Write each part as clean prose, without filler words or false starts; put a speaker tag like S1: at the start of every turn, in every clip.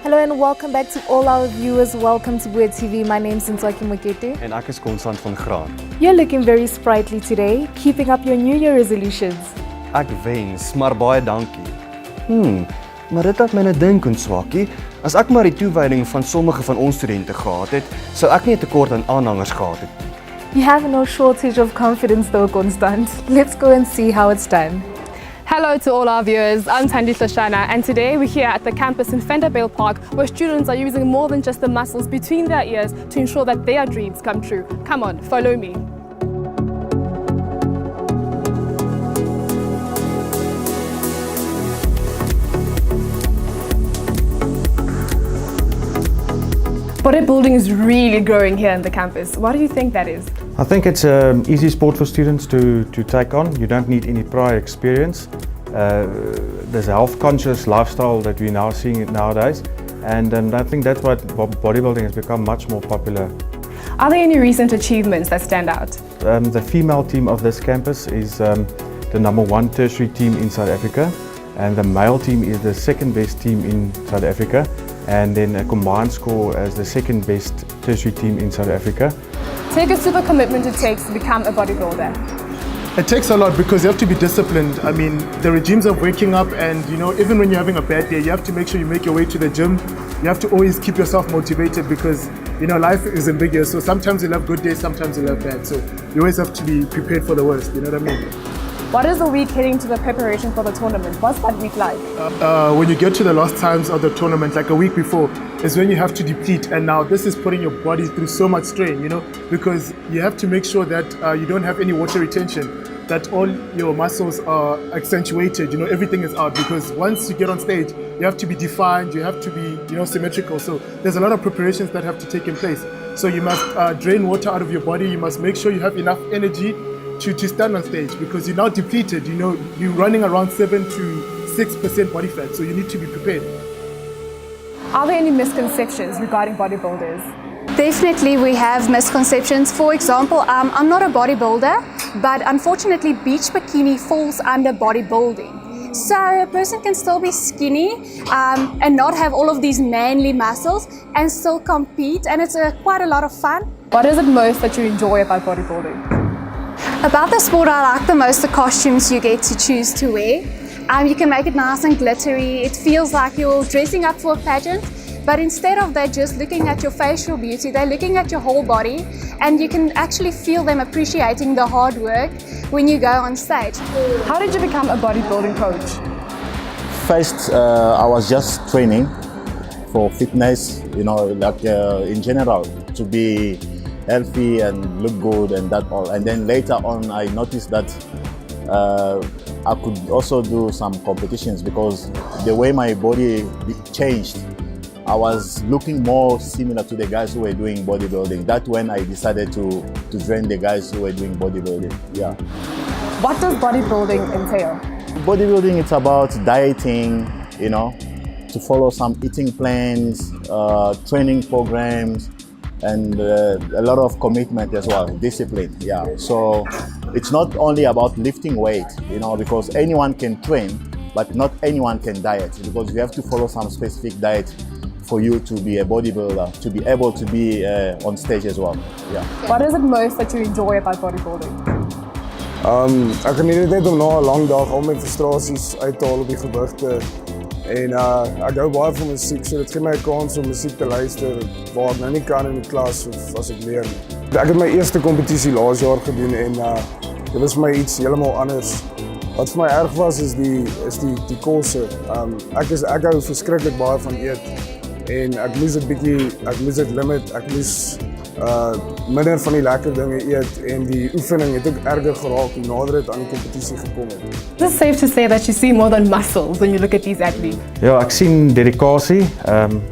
S1: Hello and welcome back to all our viewers. Welcome to BUAtv. My name is Ntsoaki Mokete.
S2: En ek is Constant van Graan.
S1: You're looking very sprightly today, keeping up your New Year resolutions.
S2: Ek wens, maar baie dankie. Maar dit laat my nou dink, Ntsoaki, as ek maar die toewyding van sommige van ons studente gehad het, sou ek nie 'n tekort aan aanhangers gehad het.
S1: You have no shortage of confidence though, Constant. Let's go and see how it's done.
S3: Hello to all our viewers, I'm Thandi Hlotshana, and today we're here at the campus in Vanderbilt Park where students are using more than just the muscles between their ears to ensure that their dreams come true. Come on, follow me. Bodybuilding is really growing here in the campus. What do you think that is?
S4: I think it's an easy sport for students to take on. You don't need any prior experience. There's a health-conscious lifestyle that we're now seeing nowadays, and I think that's why bodybuilding has become much more popular.
S3: Are there any recent achievements that stand out?
S4: The female team of this campus is the #1 tertiary team in South Africa, and the male team is the second best team in South Africa, and then a combined score as the second best tertiary team in South Africa.
S3: Take us to the commitment it takes to become a bodybuilder.
S5: It takes a lot because you have to be disciplined. I mean, the regimes of waking up and, even when you're having a bad day, you have to make sure you make your way to the gym. You have to always keep yourself motivated because, life is ambiguous. So sometimes you'll have good days, sometimes you'll have bad. So you always have to be prepared for the worst, you know what I mean?
S3: What is the week heading to the preparation for the tournament? What's that week like?
S5: When you get to the last times of the tournament, like a week before, is when you have to deplete. And now this is putting your body through so much strain, because you have to make sure that you don't have any water retention, that all your muscles are accentuated, everything is out. Because once you get on stage, you have to be defined, you have to be, symmetrical. So there's a lot of preparations that have to take in place. So you must drain water out of your body. You must make sure you have enough energy to stand on stage because you're now depleted. You're running around 7 to 6% body fat, so you need to be prepared.
S3: Are there any misconceptions regarding bodybuilders?
S6: Definitely we have misconceptions. For example, I'm not a bodybuilder, but unfortunately beach bikini falls under bodybuilding. So a person can still be skinny and not have all of these manly muscles and still compete, and it's quite a lot of fun.
S3: What is it most that you enjoy about bodybuilding?
S6: About the sport, I like the most the costumes you get to choose to wear. You can make it nice and glittery. It feels like you're dressing up for a pageant, but instead of that just looking at your facial beauty, they're looking at your whole body, and you can actually feel them appreciating the hard work when you go on stage.
S3: How did you become a bodybuilding coach?
S7: First, I was just training for fitness, in general, to be healthy and look good and that all. And then later on, I noticed that I could also do some competitions because the way my body changed, I was looking more similar to the guys who were doing bodybuilding. That's when I decided to join the guys who were doing bodybuilding. Yeah.
S3: What does bodybuilding entail?
S7: Bodybuilding, it's about dieting, to follow some eating plans, training programs, and a lot of commitment as well, discipline. Yeah. So it's not only about lifting weight, because anyone can train, but not anyone can diet, because you have to follow some specific diet for you to be a bodybuilder, to be able to be on stage as well. Yeah.
S3: What is it most that you enjoy about bodybuilding?
S8: Ek geniet net om na 'n lang dag al my frustrasies uit te haal op die gewigte. En ek hou baie van musiek, so dit gee my 'n kans om musiek te luister waar ek nou nie kan in die klas of as ek leer nie. Ek het my eerste kompetisie laas jaar gedoen en dit was vir my iets heeltemal anders. Wat vir my erg was is die kosse. Ek hou verskriklik baie van eet en ek moes dit limit, ek moes minder van die lekker dinge eet en die oefening het ook erger geraak hoe nader dit aan die kompetisie gekom het.
S3: Is it safe to say that you see more than muscles when you look at these athletes?
S4: Ja, ek sien dedikasie,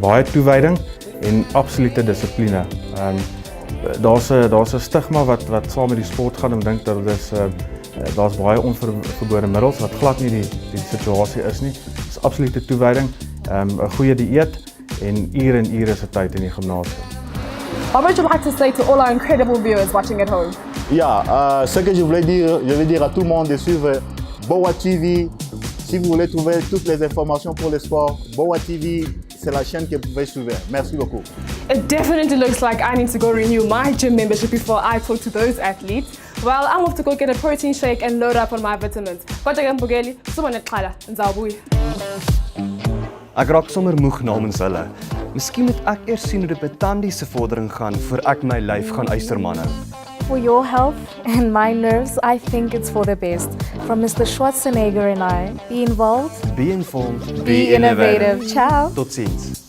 S4: baie toewyding en absolute dissipline. Daar's 'n stigma wat saam met die sport gaan en dink dat daar's baie onverbode middels wat glad nie die situasie is nie. Dit is absolute toewyding, 'n goeie dieet en ure se tyd in die gimnasium.
S3: What would you like to say to all our incredible viewers watching at home?
S7: Ce que je voulais dire à tout le monde de suivre BUAtv. Si vous voulez trouver toutes les informations pour le sport, BUAtv, c'est la chaîne qui pouvait suivre. Merci beaucoup.
S3: It definitely looks like I need to go renew my gym membership before I talk to those athletes. Well, I'm off to go get a protein shake and load up on my vitamins. Kodwa Mbogeli, sibone kuqala, nizawubuya.
S2: Ek raak sommer moeg namens hulle. Miskien moet ek eers sien hoe dit met Thandi se vordering gaan voor ek my lyf gaan eysterman hou.
S1: For your health and my nerves, I think it's for the best. From Mr. Schwarzenegger and I, be involved,
S2: Be informed,
S1: be innovative. Ciao.
S2: Totsiens.